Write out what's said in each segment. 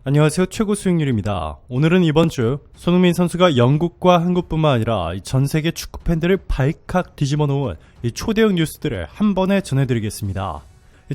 안녕하세요. 최고 수익률입니다. 오늘은 이번 주 손흥민 선수가 영국과 한국뿐만 아니라 전 세계 축구 팬들을 발칵 뒤집어 놓은 이 초대형 뉴스들을 한 번에 전해드리겠습니다.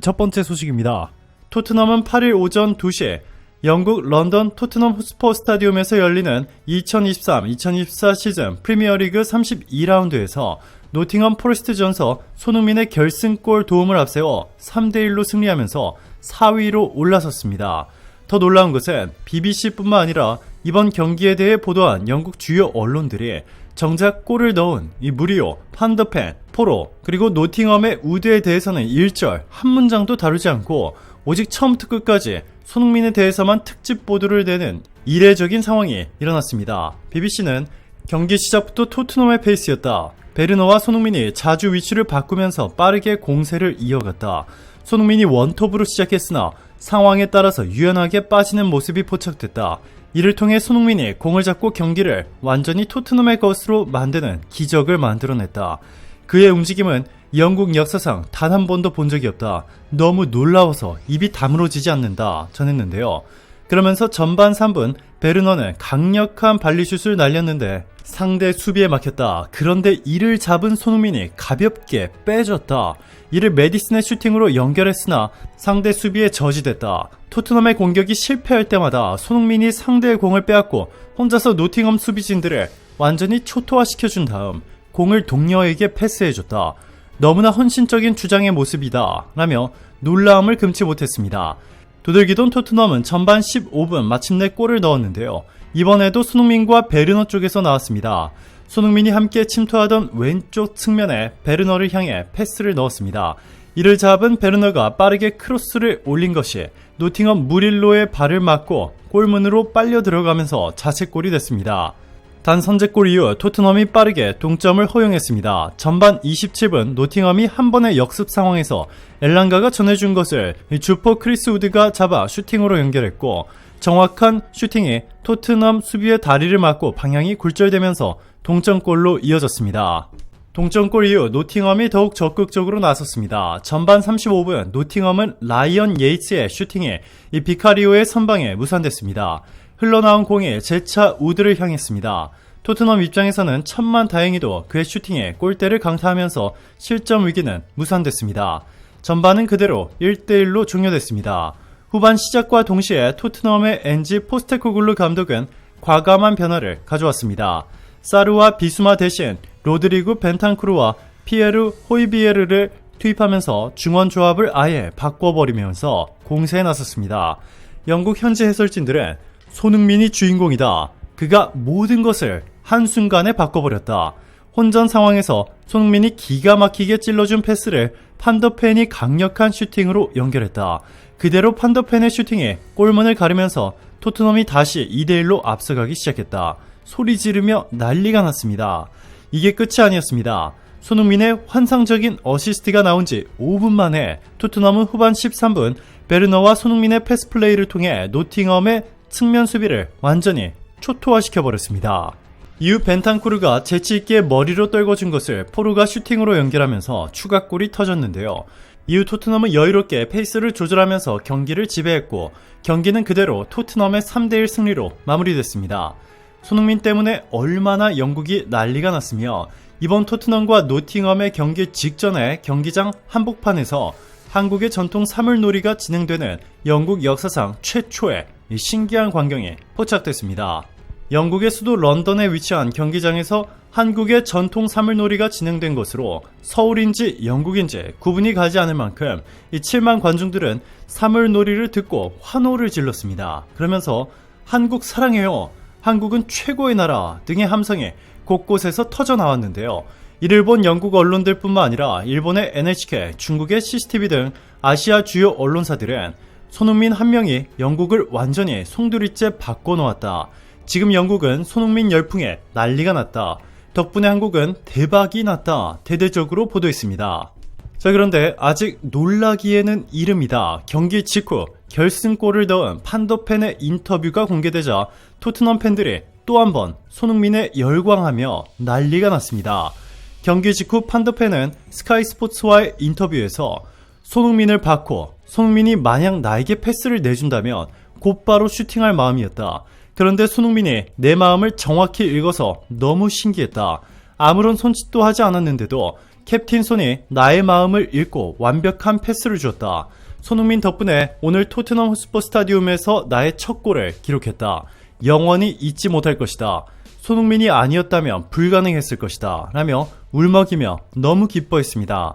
첫 번째 소식입니다. 토트넘은 8일 오전 2시 영국 런던 토트넘 호스퍼 스타디움에서 열리는 2023-2024 시즌 프리미어리그 32라운드에서 노팅엄 포레스트전서 손흥민의 결승골 도움을 앞세워 3대1로 승리하면서 4위로 올라섰습니다. 더 놀라운 것은 BBC뿐만 아니라 이번 경기에 대해 보도한 영국 주요 언론들이 정작 골을 넣은 이 무리오, 판더펜, 포로, 그리고 노팅엄의 우드에 대해서는 일절 한 문장도 다루지 않고 오직 처음부터 끝까지 손흥민에 대해서만 특집 보도를 내는 이례적인 상황이 일어났습니다. BBC는 경기 시작부터 토트넘의 페이스였다. 베르너와 손흥민이 자주 위치를 바꾸면서 빠르게 공세를 이어갔다. 손흥민이 원톱으로 시작했으나 상황에 따라서 유연하게 빠지는 모습이 포착됐다. 이를 통해 손흥민이 공을 잡고 경기를 완전히 토트넘의 것으로 만드는 기적을 만들어냈다. 그의 움직임은 영국 역사상 단 한 번도 본 적이 없다. 너무 놀라워서 입이 다물어지지 않는다 전했는데요. 그러면서 전반 3분 베르너는 강력한 발리슛을 날렸는데 상대 수비에 막혔다. 그런데 이를 잡은 손흥민이 가볍게 빼줬다. 이를 메디슨의 슈팅으로 연결했으나 상대 수비에 저지됐다. 토트넘의 공격이 실패할 때마다 손흥민이 상대의 공을 빼앗고 혼자서 노팅엄 수비진들을 완전히 초토화시켜준 다음 공을 동료에게 패스해줬다. 너무나 헌신적인 주장의 모습이다 라며 놀라움을 금치 못했습니다. 도들기돈 토트넘은 전반 15분 마침내 골을 넣었는데요. 이번에도 손흥민과 베르너 쪽에서 나왔습니다. 손흥민이 함께 침투하던 왼쪽 측면에 베르너를 향해 패스를 넣었습니다. 이를 잡은 베르너가 빠르게 크로스를 올린 것이 노팅엄 무릴로의 발을 맞고 골문으로 빨려 들어가면서 자책골이 됐습니다. 단 선제골 이후 토트넘이 빠르게 동점을 허용했습니다. 전반 27분 노팅엄이 한 번의 역습 상황에서 엘랑가가 전해준 것을 주포 크리스 우드가 잡아 슈팅으로 연결했고 정확한 슈팅이 토트넘 수비의 다리를 맞고 방향이 굴절되면서 동점골로 이어졌습니다. 동점골 이후 노팅엄이 더욱 적극적으로 나섰습니다. 전반 35분 노팅엄은 라이언 예이츠의 슈팅에 이 비카리오의 선방에 무산됐습니다. 흘러나온 공이 재차 우드를 향했습니다. 토트넘 입장에서는 천만다행히도 그의 슈팅에 골대를 강타하면서 실점 위기는 무산됐습니다. 전반은 그대로 1대1로 종료됐습니다. 후반 시작과 동시에 토트넘의 엔지 포스테코글루 감독은 과감한 변화를 가져왔습니다. 사르와 비수마 대신 로드리구 벤탄쿠르와 피에르 호이비에르를 투입하면서 중원 조합을 아예 바꿔버리면서 공세에 나섰습니다. 영국 현지 해설진들은 손흥민이 주인공이다. 그가 모든 것을 한순간에 바꿔버렸다. 혼전 상황에서 손흥민이 기가 막히게 찔러준 패스를 판더펜이 강력한 슈팅으로 연결했다. 그대로 판더펜의 슈팅에 골문을 가르면서 토트넘이 다시 2대1로 앞서가기 시작했다. 소리 지르며 난리가 났습니다. 이게 끝이 아니었습니다. 손흥민의 환상적인 어시스트가 나온 지 5분 만에 토트넘은 후반 13분 베르너와 손흥민의 패스 플레이를 통해 노팅엄의 측면 수비를 완전히 초토화시켜버렸습니다. 이후 벤탄쿠르가 재치있게 머리로 떨궈준 것을 포르가 슈팅으로 연결하면서 추가골이 터졌는데요. 이후 토트넘은 여유롭게 페이스를 조절하면서 경기를 지배했고 경기는 그대로 토트넘의 3대1 승리로 마무리됐습니다. 손흥민 때문에 얼마나 영국이 난리가 났으며 이번 토트넘과 노팅엄의 경기 직전에 경기장 한복판에서 한국의 전통 사물놀이가 진행되는 영국 역사상 최초의 신기한 광경이 포착됐습니다. 영국의 수도 런던에 위치한 경기장에서 한국의 전통 사물놀이가 진행된 것으로 서울인지 영국인지 구분이 가지 않을 만큼 이 7만 관중들은 사물놀이를 듣고 환호를 질렀습니다. 그러면서 한국 사랑해요, 한국은 최고의 나라 등의 함성이 곳곳에서 터져 나왔는데요. 이를 본 영국 언론들 뿐만 아니라 일본의 NHK, 중국의 CCTV 등 아시아 주요 언론사들은 손흥민 한 명이 영국을 완전히 송두리째 바꿔놓았다. 지금 영국은 손흥민 열풍에 난리가 났다. 덕분에 한국은 대박이 났다. 대대적으로 보도했습니다. 자, 그런데 아직 놀라기에는 이릅니다. 경기 직후 결승골을 넣은 판더펜의 인터뷰가 공개되자 토트넘 팬들이 또 한 번 손흥민에 열광하며 난리가 났습니다. 경기 직후 판더펜은 스카이 스포츠와의 인터뷰에서 손흥민을 받고 손흥민이 만약 나에게 패스를 내준다면 곧바로 슈팅할 마음이었다. 그런데 손흥민이 내 마음을 정확히 읽어서 너무 신기했다. 아무런 손짓도 하지 않았는데도 캡틴 손이 나의 마음을 읽고 완벽한 패스를 주었다. 손흥민 덕분에 오늘 토트넘 호스퍼 스타디움에서 나의 첫 골을 기록했다. 영원히 잊지 못할 것이다. 손흥민이 아니었다면 불가능했을 것이다. 라며 울먹이며 너무 기뻐했습니다.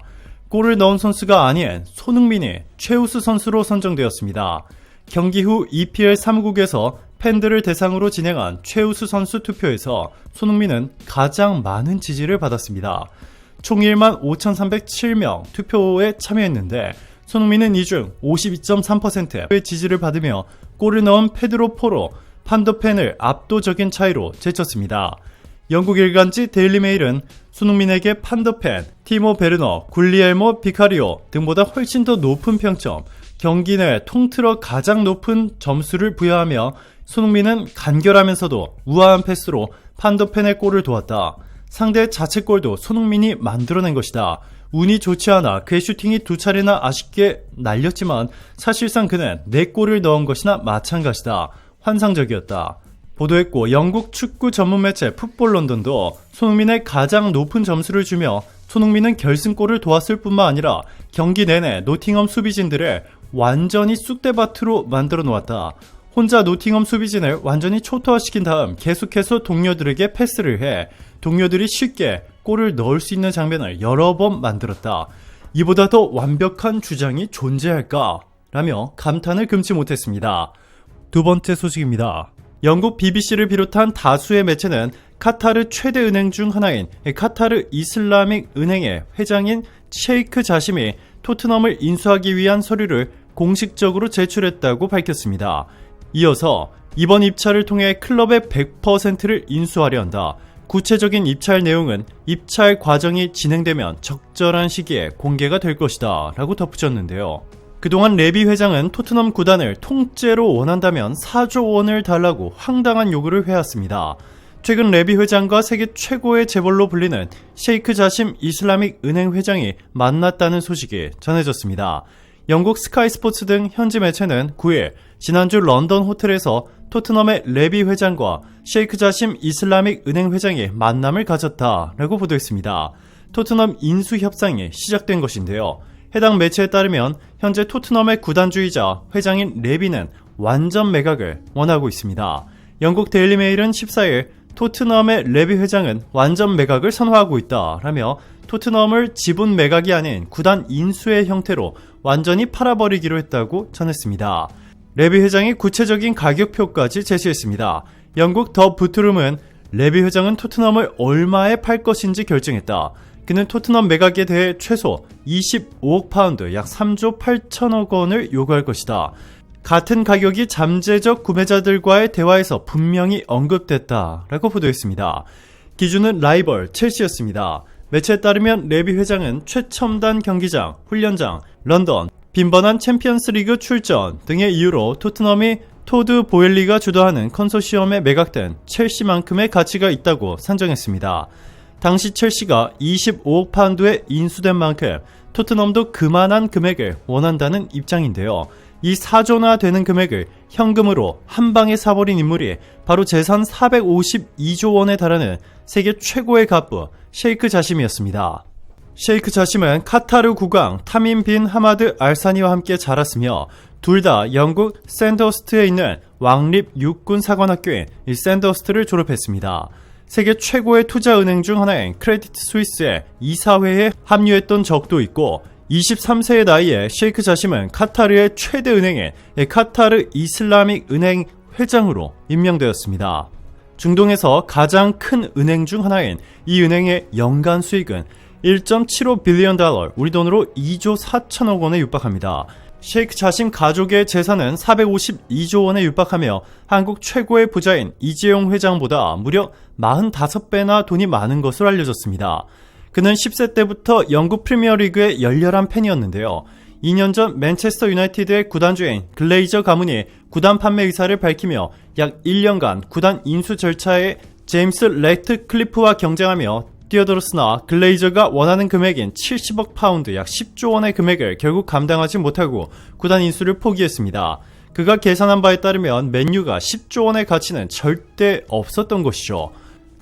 골을 넣은 선수가 아닌 손흥민이 최우수 선수로 선정되었습니다. 경기 후 EPL 사무국에서 팬들을 대상으로 진행한 최우수 선수 투표에서 손흥민은 가장 많은 지지를 받았습니다. 총 1만 5,307명 투표에 참여했는데 손흥민은 이 중 52.3%의 지지를 받으며 골을 넣은 페드로 포로 판더펜을 압도적인 차이로 제쳤습니다. 영국 일간지 데일리메일은 손흥민에게 판더펜, 티모 베르너, 굴리엘모 비카리오 등보다 훨씬 더 높은 평점, 경기 내 통틀어 가장 높은 점수를 부여하며 손흥민은 간결하면서도 우아한 패스로 판더펜의 골을 도왔다. 상대의 자책골도 손흥민이 만들어낸 것이다. 운이 좋지 않아 그의 슈팅이 두 차례나 아쉽게 날렸지만 사실상 그는 4골을 넣은 것이나 마찬가지다. 환상적이었다. 보도했고 영국 축구 전문 매체 풋볼 런던도 손흥민의 가장 높은 점수를 주며 손흥민은 결승골을 도왔을 뿐만 아니라 경기 내내 노팅엄 수비진들을 완전히 쑥대밭으로 만들어 놓았다. 혼자 노팅엄 수비진을 완전히 초토화시킨 다음 계속해서 동료들에게 패스를 해 동료들이 쉽게 골을 넣을 수 있는 장면을 여러 번 만들었다. 이보다 더 완벽한 주장이 존재할까? 라며 감탄을 금치 못했습니다. 두 번째 소식입니다. 영국 BBC를 비롯한 다수의 매체는 카타르 최대 은행 중 하나인 카타르 이슬라믹 은행의 회장인 셰이크 자심이 토트넘을 인수하기 위한 서류를 공식적으로 제출했다고 밝혔습니다. 이어서 이번 입찰을 통해 클럽의 100%를 인수하려 한다. 구체적인 입찰 내용은 입찰 과정이 진행되면 적절한 시기에 공개가 될 것이다 라고 덧붙였는데요. 그동안 레비 회장은 토트넘 구단을 통째로 원한다면 4조 원을 달라고 황당한 요구를 해왔습니다. 최근 레비 회장과 세계 최고의 재벌로 불리는 셰이크 자심 이슬라믹 은행 회장이 만났다는 소식이 전해졌습니다. 영국 스카이 스포츠 등 현지 매체는 9일 지난주 런던 호텔에서 토트넘의 레비 회장과 셰이크 자심 이슬라믹 은행 회장이 만남을 가졌다라고 보도했습니다. 토트넘 인수 협상이 시작된 것인데요. 해당 매체에 따르면 현재 토트넘의 구단주이자 회장인 레비는 완전 매각을 원하고 있습니다. 영국 데일리메일은 14일 토트넘의 레비 회장은 완전 매각을 선호하고 있다라며 토트넘을 지분 매각이 아닌 구단 인수의 형태로 완전히 팔아버리기로 했다고 전했습니다. 레비 회장이 구체적인 가격표까지 제시했습니다. 영국 더 부트룸은 레비 회장은 토트넘을 얼마에 팔 것인지 결정했다. 그는 토트넘 매각에 대해 최소 25억 파운드 약 3조 8천억 원을 요구할 것이다. 같은 가격이 잠재적 구매자들과의 대화에서 분명히 언급됐다라고 보도했습니다. 기준은 라이벌 첼시였습니다. 매체에 따르면 레비 회장은 최첨단 경기장, 훈련장, 런던, 빈번한 챔피언스리그 출전 등의 이유로 토트넘이 토드 보엘리가 주도하는 컨소시엄에 매각된 첼시만큼의 가치가 있다고 산정했습니다. 당시 첼시가 25억 파운드에 인수된 만큼 토트넘도 그만한 금액을 원한다는 입장인데요. 이 4조나 되는 금액을 현금으로 한 방에 사버린 인물이 바로 재산 452조 원에 달하는 세계 최고의 갑부 셰이크 자심이었습니다. 셰이크 자심은 카타르 국왕 타민 빈 하마드 알사니와 함께 자랐으며 둘 다 영국 샌더스트에 있는 왕립 육군 사관학교인 샌더스트를 졸업했습니다. 세계 최고의 투자은행 중 하나인 크레디트 스위스의 이사회에 합류했던 적도 있고 23세의 나이에 셰이크 자심은 카타르의 최대 은행인 카타르 이슬라믹 은행 회장으로 임명되었습니다. 중동에서 가장 큰 은행 중 하나인 이 은행의 연간 수익은 1.75 빌리언 달러, 우리 돈으로 2조 4천억 원에 육박합니다. 셰이크 자심 가족의 재산은 452조 원에 육박하며 한국 최고의 부자인 이재용 회장보다 무려 45배나 돈이 많은 것으로 알려졌습니다. 그는 10세 때부터 영국 프리미어리그의 열렬한 팬이었는데요. 2년 전 맨체스터 유나이티드의 구단주인 글레이저 가문이 구단 판매 의사를 밝히며 약 1년간 구단 인수 절차에 제임스 래트클리프와 경쟁하며 뛰어들었으나 글레이저가 원하는 금액인 70억 파운드 약 10조 원의 금액을 결국 감당하지 못하고 구단 인수를 포기했습니다. 그가 계산한 바에 따르면 맨유가 10조 원의 가치는 절대 없었던 것이죠.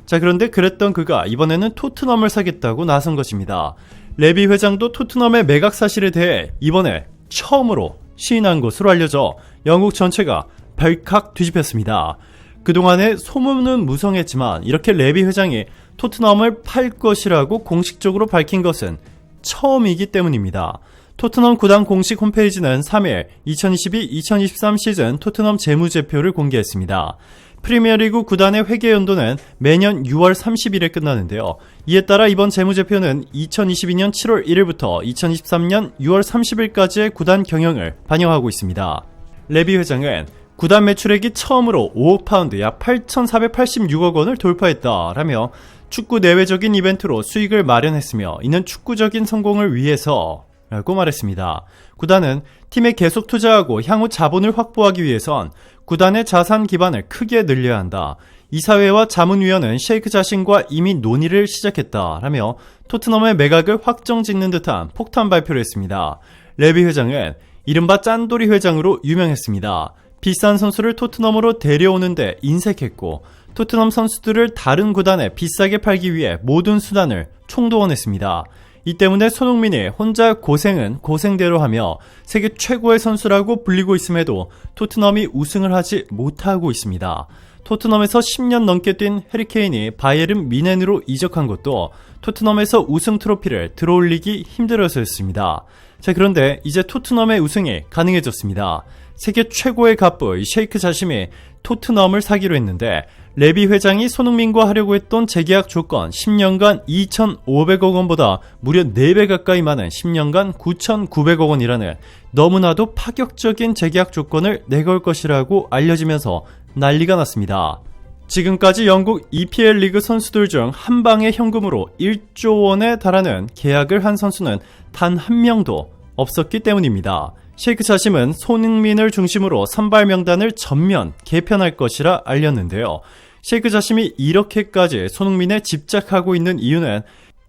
자, 그런데 그랬던 그가 이번에는 토트넘을 사겠다고 나선 것입니다. 레비 회장도 토트넘의 매각 사실에 대해 이번에 처음으로 시인한 것으로 알려져 영국 전체가 발칵 뒤집혔습니다. 그동안의 소문은 무성했지만 이렇게 레비 회장이 토트넘을 팔 것이라고 공식적으로 밝힌 것은 처음이기 때문입니다. 토트넘 구단 공식 홈페이지는 3일 2022-2023 시즌 토트넘 재무제표를 공개했습니다. 프리미어리그 구단의 회계 연도는 매년 6월 30일에 끝나는데요. 이에 따라 이번 재무제표는 2022년 7월 1일부터 2023년 6월 30일까지의 구단 경영을 반영하고 있습니다. 레비 회장은 구단 매출액이 처음으로 5억 파운드 약 8,486억 원을 돌파했다라며 축구 내외적인 이벤트로 수익을 마련했으며 이는 축구적인 성공을 위해서 라고 말했습니다. 구단은 팀에 계속 투자하고 향후 자본을 확보하기 위해선 구단의 자산 기반을 크게 늘려야 한다. 이사회와 자문위원은 셰이크 자신과 이미 논의를 시작했다라며 토트넘의 매각을 확정짓는 듯한 폭탄 발표를 했습니다. 레비 회장은 이른바 짠돌이 회장으로 유명했습니다. 비싼 선수를 토트넘으로 데려오는데 인색했고 토트넘 선수들을 다른 구단에 비싸게 팔기 위해 모든 수단을 총동원했습니다. 이 때문에 손흥민이 혼자 고생은 고생대로 하며 세계 최고의 선수라고 불리고 있음에도 토트넘이 우승을 하지 못하고 있습니다. 토트넘에서 10년 넘게 뛴 해리케인이 바이에른 뮌헨으로 이적한 것도 토트넘에서 우승 트로피를 들어올리기 힘들어서였습니다. 자, 그런데 이제 토트넘의 우승이 가능해졌습니다. 세계 최고의 갑부 셰이크 자심이 토트넘을 사기로 했는데 레비 회장이 손흥민과 하려고 했던 재계약 조건 10년간 2,500억 원보다 무려 4배 가까이 많은 10년간 9,900억 원이라는 너무나도 파격적인 재계약 조건을 내걸 것이라고 알려지면서 난리가 났습니다. 지금까지 영국 EPL 리그 선수들 중 한 방의 현금으로 1조 원에 달하는 계약을 한 선수는 단 한 명도 없었기 때문입니다. 셰이크 자심은 손흥민을 중심으로 선발 명단을 전면 개편할 것이라 알렸는데요. 셰이크 자심이 이렇게까지 손흥민에 집착하고 있는 이유는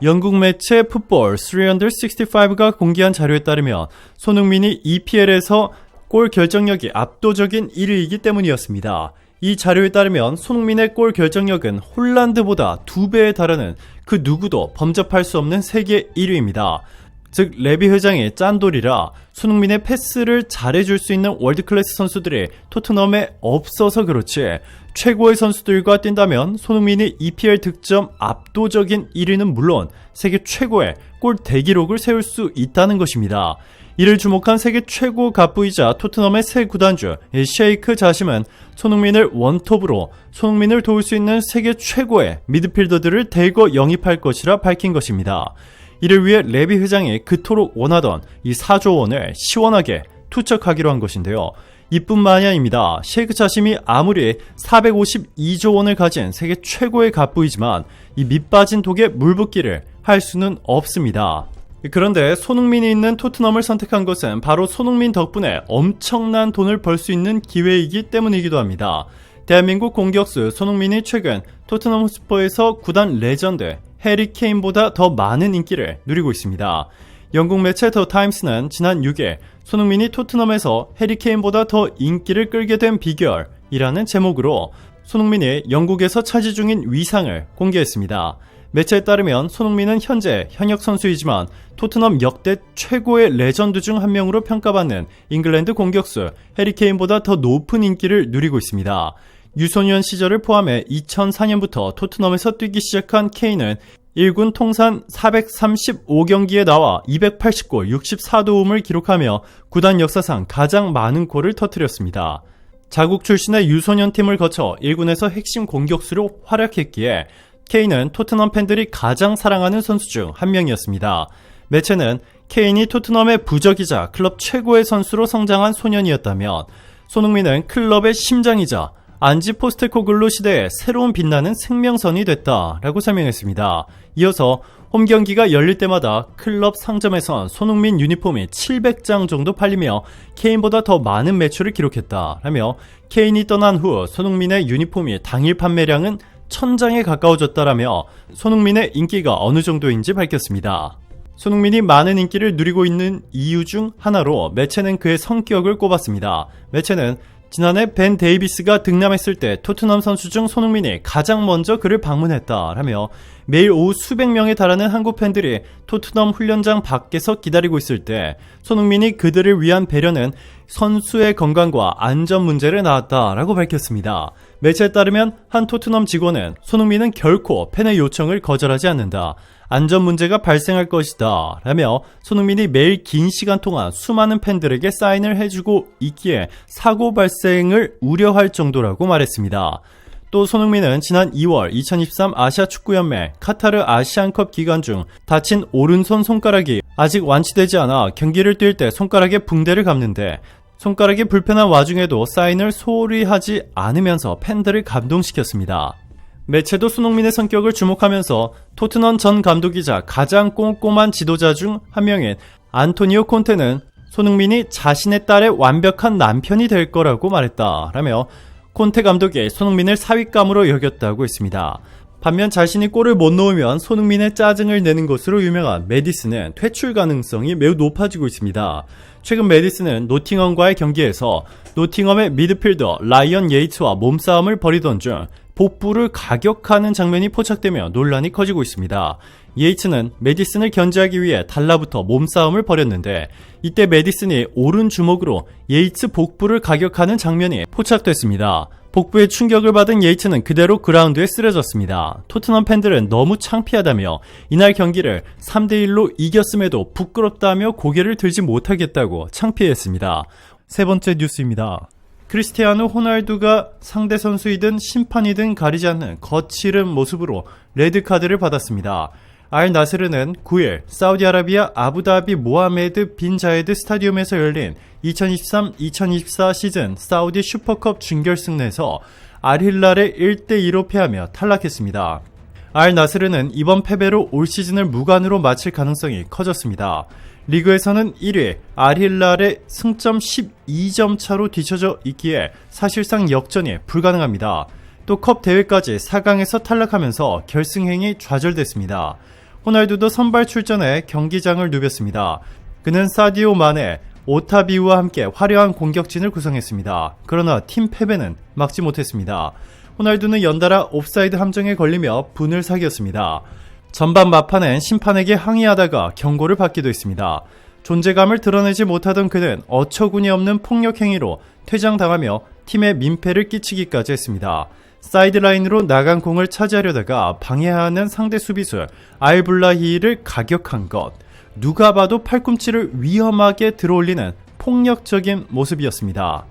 영국 매체 풋볼 365가 공개한 자료에 따르면 손흥민이 EPL에서 골 결정력이 압도적인 1위이기 때문이었습니다. 이 자료에 따르면 손흥민의 골 결정력은 홀란드보다 2배에 달하는 그 누구도 범접할 수 없는 세계 1위입니다. 즉 레비 회장의 짠돌이라 손흥민의 패스를 잘해줄 수 있는 월드클래스 선수들이 토트넘에 없어서 그렇지 최고의 선수들과 뛴다면 손흥민이 EPL 득점 압도적인 1위는 물론 세계 최고의 골 대기록을 세울 수 있다는 것입니다. 이를 주목한 세계 최고 갑부이자 토트넘의 새 구단주 셰이크 자심은 손흥민을 원톱으로 손흥민을 도울 수 있는 세계 최고의 미드필더들을 대거 영입할 것이라 밝힌 것입니다. 이를 위해 레비 회장이 그토록 원하던 이 4조 원을 시원하게 투척하기로 한 것인데요. 이뿐만이 아닙니다. 셰이크 자심이 아무리 452조 원을 가진 세계 최고의 갑부이지만 이 밑빠진 독에 물 붓기를 할 수는 없습니다. 그런데 손흥민이 있는 토트넘을 선택한 것은 바로 손흥민 덕분에 엄청난 돈을 벌 수 있는 기회이기 때문이기도 합니다. 대한민국 공격수 손흥민이 최근 토트넘 헛스퍼에서 구단 레전드 해리 케인보다 더 많은 인기를 누리고 있습니다. 영국 매체 더 타임스는 지난 6일 손흥민이 토트넘에서 해리 케인보다 더 인기를 끌게 된 비결이라는 제목으로 손흥민이 영국에서 차지 중인 위상을 공개했습니다. 매체에 따르면 손흥민은 현재 현역 선수이지만 토트넘 역대 최고의 레전드 중 한 명으로 평가받는 잉글랜드 공격수 해리 케인보다 더 높은 인기를 누리고 있습니다. 유소년 시절을 포함해 2004년부터 토트넘에서 뛰기 시작한 케인은 1군 통산 435경기에 나와 280골 64도움을 기록하며 구단 역사상 가장 많은 골을 터뜨렸습니다. 자국 출신의 유소년 팀을 거쳐 1군에서 핵심 공격수로 활약했기에 케인은 토트넘 팬들이 가장 사랑하는 선수 중 한 명이었습니다. 매체는 케인이 토트넘의 부적이자 클럽 최고의 선수로 성장한 소년이었다면 손흥민은 클럽의 심장이자 안지 포스테코글루 시대의 새로운 빛나는 생명선이 됐다라고 설명했습니다. 이어서 홈 경기가 열릴 때마다 클럽 상점에선 손흥민 유니폼이 700장 정도 팔리며 케인보다 더 많은 매출을 기록했다라며 케인이 떠난 후 손흥민의 유니폼이 당일 판매량은 1000장에 가까워졌다라며 손흥민의 인기가 어느 정도인지 밝혔습니다. 손흥민이 많은 인기를 누리고 있는 이유 중 하나로 매체는 그의 성격을 꼽았습니다. 매체는 지난해 벤 데이비스가 등남했을 때 토트넘 선수 중 손흥민이 가장 먼저 그를 방문했다라며 매일 오후 수백 명에 달하는 한국 팬들이 토트넘 훈련장 밖에서 기다리고 있을 때 손흥민이 그들을 위한 배려는 선수의 건강과 안전 문제를 낳았다라고 밝혔습니다. 매체에 따르면 한 토트넘 직원은 손흥민은 결코 팬의 요청을 거절하지 않는다. 안전 문제가 발생할 것이다 라며 손흥민이 매일 긴 시간 동안 수많은 팬들에게 사인을 해주고 있기에 사고 발생을 우려할 정도라고 말했습니다. 또 손흥민은 지난 2월 2023 아시아 축구연맹 카타르 아시안컵 기간 중 다친 오른손 손가락이 아직 완치되지 않아 경기를 뛸 때 손가락에 붕대를 감는데 손가락이 불편한 와중에도 사인을 소홀히 하지 않으면서 팬들을 감동시켰습니다. 매체도 손흥민의 성격을 주목하면서 토트넘 전 감독이자 가장 꼼꼼한 지도자 중 한 명인 안토니오 콘테는 손흥민이 자신의 딸의 완벽한 남편이 될 거라고 말했다라며 콘테 감독이 손흥민을 사윗감으로 여겼다고 했습니다. 반면 자신이 골을 못 넣으면 손흥민의 짜증을 내는 것으로 유명한 메디슨은 퇴출 가능성이 매우 높아지고 있습니다. 최근 메디슨은 노팅엄과의 경기에서 노팅엄의 미드필더 라이언 예이츠와 몸싸움을 벌이던 중 복부를 가격하는 장면이 포착되며 논란이 커지고 있습니다. 예이츠는 메디슨을 견제하기 위해 달라붙어 몸싸움을 벌였는데 이때 메디슨이 오른 주먹으로 예이츠 복부를 가격하는 장면이 포착됐습니다. 복부에 충격을 받은 예이츠는 그대로 그라운드에 쓰러졌습니다. 토트넘 팬들은 너무 창피하다며 이날 경기를 3대1로 이겼음에도 부끄럽다며 고개를 들지 못하겠다고 창피했습니다. 세 번째 뉴스입니다. 크리스티아노 호날두가 상대 선수이든 심판이든 가리지 않는 거칠은 모습으로 레드카드를 받았습니다. 알 나스르는 9일 사우디아라비아 아부다비 모하메드 빈 자예드 스타디움에서 열린 2023-2024 시즌 사우디 슈퍼컵 준결승 내에서 알힐랄에 1대2로 패하며 탈락했습니다. 알 나스르는 이번 패배로 올 시즌을 무관으로 마칠 가능성이 커졌습니다. 리그에서는 1위 알힐랄의 승점 12점 차로 뒤처져 있기에 사실상 역전이 불가능합니다. 또 컵 대회까지 4강에서 탈락하면서 결승행이 좌절됐습니다. 호날두도 선발 출전해 경기장을 누볐습니다. 그는 사디오 마네, 오타비우와 함께 화려한 공격진을 구성했습니다. 그러나 팀 패배는 막지 못했습니다. 호날두는 연달아 옵사이드 함정에 걸리며 분을 사귀었습니다. 전반 막판엔 심판에게 항의하다가 경고를 받기도 했습니다. 존재감을 드러내지 못하던 그는 어처구니 없는 폭력 행위로 퇴장당하며 팀에 민폐를 끼치기까지 했습니다. 사이드라인으로 나간 공을 차지하려다가 방해하는 상대 수비수 알블라히를 가격한 것, 누가 봐도 팔꿈치를 위험하게 들어올리는 폭력적인 모습이었습니다.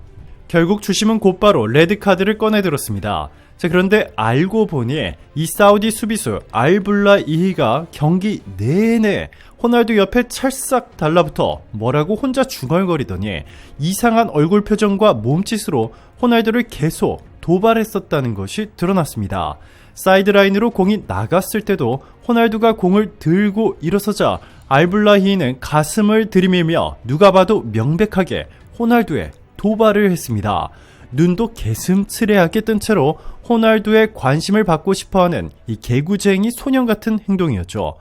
결국 주심은 곧바로 레드카드를 꺼내들었습니다. 자, 그런데 알고 보니 이 사우디 수비수 알블라히가 경기 내내 호날두 옆에 찰싹 달라붙어 뭐라고 혼자 중얼거리더니 이상한 얼굴 표정과 몸짓으로 호날두를 계속 도발했었다는 것이 드러났습니다. 사이드라인으로 공이 나갔을 때도 호날두가 공을 들고 일어서자 알블라히는 가슴을 들이밀며 누가 봐도 명백하게 호날두에 도발을 했습니다. 눈도 개슴츠레하게 뜬 채로 호날두의 관심을 받고 싶어하는 이 개구쟁이 소년 같은 행동이었죠.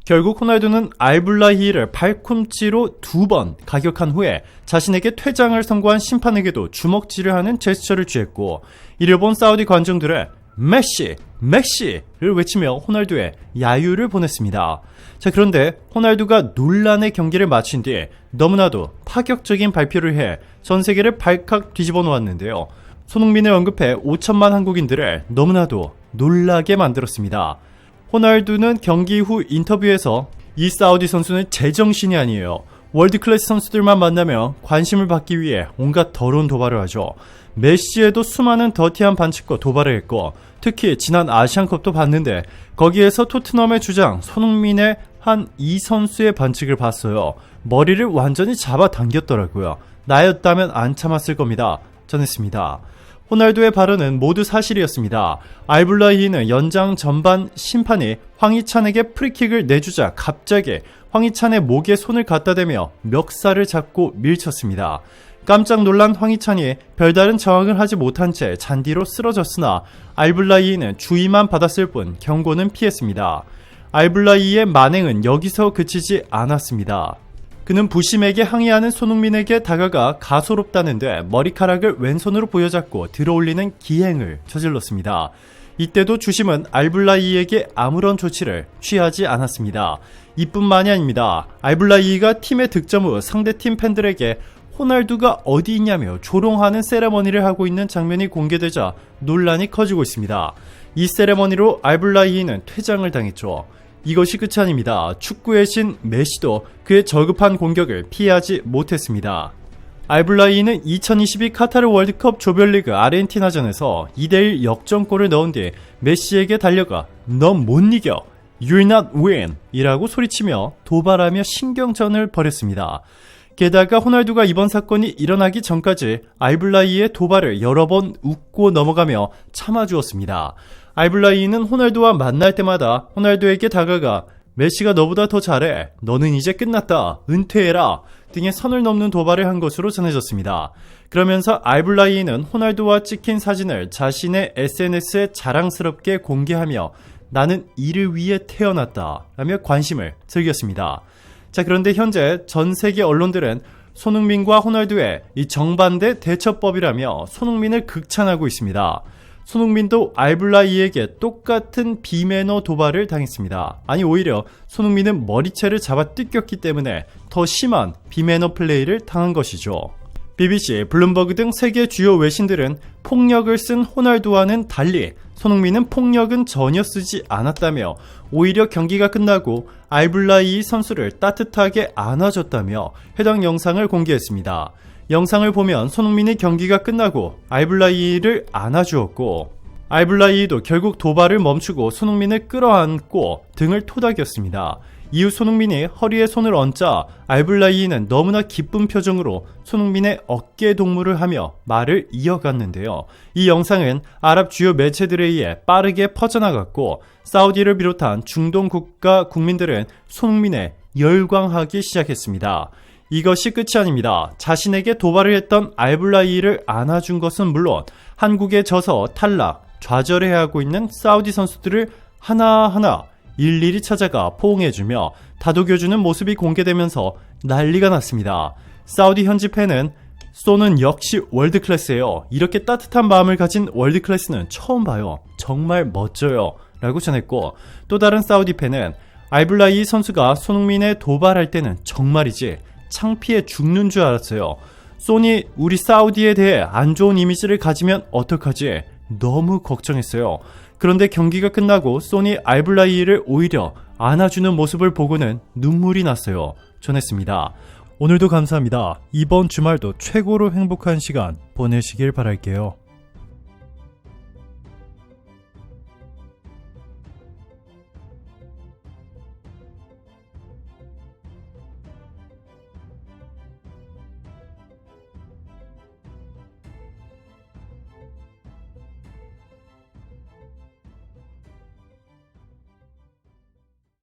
결국 호날두는 알블라히를 팔꿈치로 2번 가격한 후에 자신에게 퇴장을 선고한 심판에게도 주먹질을 하는 제스처를 취했고, 이를 본 사우디 관중들은 메시! 메시를 외치며 호날두에 야유를 보냈습니다. 자, 그런데 호날두가 논란의 경기를 마친 뒤 너무나도 파격적인 발표를 해 전 세계를 발칵 뒤집어 놓았는데요. 손흥민을 언급해 5천만 한국인들을 너무나도 놀라게 만들었습니다. 호날두는 경기 후 인터뷰에서 이 사우디 선수는 제정신이 아니에요. 월드클래스 선수들만 만나며 관심을 받기 위해 온갖 더러운 도발을 하죠. 메시에도 수많은 더티한 반칙과 도발을 했고, 특히 지난 아시안컵도 봤는데 거기에서 토트넘의 주장 손흥민의 한 이 선수의 반칙을 봤어요. 머리를 완전히 잡아당겼더라고요. 나였다면 안 참았을 겁니다. 전했습니다. 호날두의 발언은 모두 사실이었습니다. 알블라히는 연장 전반 심판이 황희찬에게 프리킥을 내주자 갑자기 황희찬의 목에 손을 갖다 대며 멱살을 잡고 밀쳤습니다. 깜짝 놀란 황희찬이 별다른 저항을 하지 못한 채 잔디로 쓰러졌으나 알블라히는 주의만 받았을 뿐 경고는 피했습니다. 알블라이의 만행은 여기서 그치지 않았습니다. 그는 부심에게 항의하는 손흥민에게 다가가 가소롭다는데 머리카락을 왼손으로 부여잡고 들어올리는 기행을 저질렀습니다. 이때도 주심은 알블라이에게 아무런 조치를 취하지 않았습니다. 이뿐만이 아닙니다. 알블라이가 팀의 득점 후 상대팀 팬들에게 호날두가 어디 있냐며 조롱하는 세레머니를 하고 있는 장면이 공개되자 논란이 커지고 있습니다. 이 세레머니로 알블라이는 퇴장을 당했죠. 이것이 끝이 아닙니다. 축구의 신 메시도 그의 저급한 공격을 피하지 못했습니다. 알블라이는 2022 카타르 월드컵 조별리그 아르헨티나전에서 2대1 역전골을 넣은 뒤 메시에게 달려가 넌 못 이겨, You're not win 이라고 소리치며 도발하며 신경전을 벌였습니다. 게다가 호날두가 이번 사건이 일어나기 전까지 알블라이의 도발을 여러 번 웃고 넘어가며 참아주었습니다. 알블라이는 호날두와 만날 때마다 호날두에게 다가가 메시가 너보다 더 잘해, 너는 이제 끝났다, 은퇴해라 등의 선을 넘는 도발을 한 것으로 전해졌습니다. 그러면서 알블라이는 호날두와 찍힌 사진을 자신의 SNS에 자랑스럽게 공개하며 나는 이를 위해 태어났다 라며 관심을 즐겼습니다. 자, 그런데 현재 전 세계 언론들은 손흥민과 호날두의 이 정반대 대처법이라며 손흥민을 극찬하고 있습니다. 손흥민도 알블라이에게 똑같은 비매너 도발을 당했습니다. 아니, 오히려 손흥민은 머리채를 잡아 뜯겼기 때문에 더 심한 비매너 플레이를 당한 것이죠. BBC, 블룸버그 등 세계 주요 외신들은 폭력을 쓴 호날두와는 달리 손흥민은 폭력은 전혀 쓰지 않았다며 오히려 경기가 끝나고 알블라이 선수를 따뜻하게 안아줬다며 해당 영상을 공개했습니다. 영상을 보면 손흥민이 경기가 끝나고 알블라이를 안아주었고 알블라이도 결국 도발을 멈추고 손흥민을 끌어안고 등을 토닥였습니다. 이후 손흥민이 허리에 손을 얹자 알블라이는 너무나 기쁜 표정으로 손흥민의 어깨 동무를 하며 말을 이어갔는데요. 이 영상은 아랍 주요 매체들에 의해 빠르게 퍼져나갔고 사우디를 비롯한 중동 국가 국민들은 손흥민에 열광하기 시작했습니다. 이것이 끝이 아닙니다. 자신에게 도발을 했던 알블라이를 안아준 것은 물론 한국에 져서 탈락, 좌절해야 하고 있는 사우디 선수들을 하나하나 일일이 찾아가 포옹해주며 다독여주는 모습이 공개되면서 난리가 났습니다. 사우디 현지 팬은 소는 역시 월드클래스예요. 이렇게 따뜻한 마음을 가진 월드클래스는 처음 봐요. 정말 멋져요. 라고 전했고 또 다른 사우디 팬은 알블라이 선수가 손흥민에 도발할 때는 정말이지 창피해 죽는 줄 알았어요. 소니 우리 사우디에 대해 안 좋은 이미지를 가지면 어떡하지? 너무 걱정했어요. 그런데 경기가 끝나고 소니 알블라이를 오히려 안아주는 모습을 보고는 눈물이 났어요. 전했습니다. 오늘도 감사합니다. 이번 주말도 최고로 행복한 시간 보내시길 바랄게요.